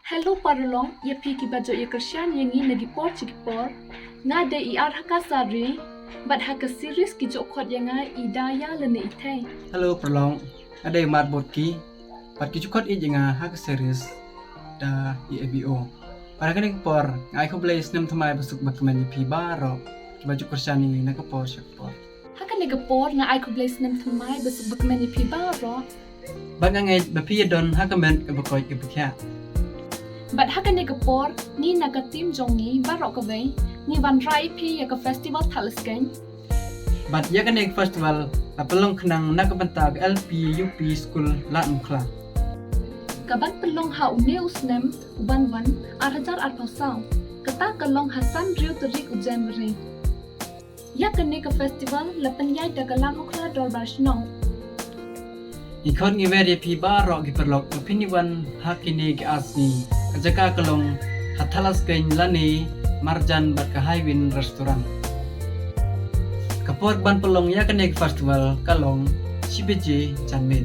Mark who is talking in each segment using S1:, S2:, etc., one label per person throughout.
S1: Hello parlong, ia piki bajo ia kersian yang ini nagipor cikipor, ngade iar haka sari, bat haka series ki jokot yang ngai idaya lene itay.
S2: Hello parlong, ada yang mat bot ki, bat ki jokot i jenga haka series da EBO. Para kene por, ngai ko play snem thamai basuk bakman ni pi baro, ki baju kersian ni nakapor cikipor.
S1: Haka nagapor ngai ko bless nem thamai basuk bakman ni pi baro.
S2: Bat ngai bapi don haka men ke bakoy ke bakya.
S1: Bat haka nagapor ni naga tim jongi barok kawai ni van rai pi ya ka festival Thadlaskein.
S2: Bat ya kan festival apelong kenang nakabantag LP UP school latm kla.
S1: Kaban pelong ha uneus nem uban arhajar arpasau. Kata kalong Hasan Riu Terik ujan beri. Ya kene ka festival lapan yai dagalan ukla dor barsnong.
S2: Ikon ngi veri pi baro gi perlok opiniwan hakini gi asni. Kajaka kalong Thadlaskein lani marjan bat ka highwin restoran. Kapor ban pelong ya kan festival kalong CBJ Janmit.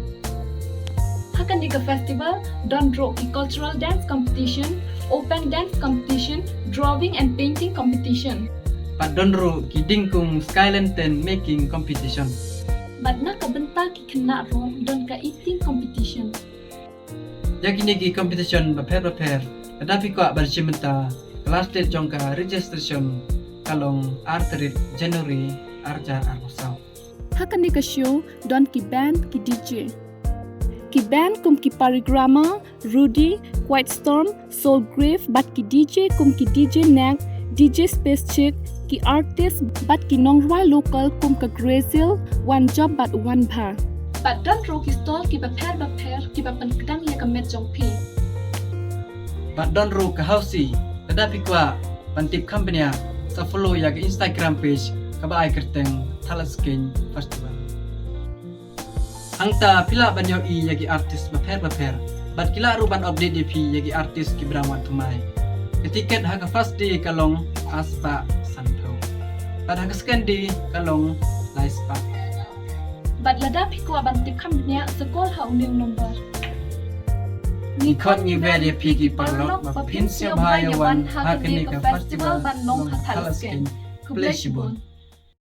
S1: Hakan ka festival don draw ki cultural dance competition, open dance competition, drawing and painting competition.
S2: Pat donro ki dingkung skyline ten making competition.
S1: Bat na kabenta ki kena ro don ka eating competition.
S2: Yakini ki competition baper tetapi ko bercimenta kelas date jongka registration kalong arterit January arja armosau.
S1: Hakan ka show don ki band ki DJ. Ki band kum ki Parigrama, Rudy, Quiet Storm, Soul Grave, bat ki DJ kum ki DJ Nag, DJ Space Chick, ki artist bat ki nongrwa local kum ka Grazil, one job bat one bar. Bat don ro ki stall ki baper ki bapan kedang ya ka met jong pi.
S2: Bat don ro ka hausi tetapi ko pantip company sa follow ya ke Instagram page ka ba ay kerteng Thadlaskein festival. Hangta pila banyo i yagi artis baper bat kila ruban update di pi yagi artis ki berawan tumai. Ketiket haka first day kalong aspa santo. Bat haka second day kalong laispa.
S1: Bat lada pi ko bantip company sekol ha uning number.
S2: Ni kon ni veri pi ki parlok ba pinsya bahayawan haka ni ka festival ban long Thadlaskein. Kubleshibun.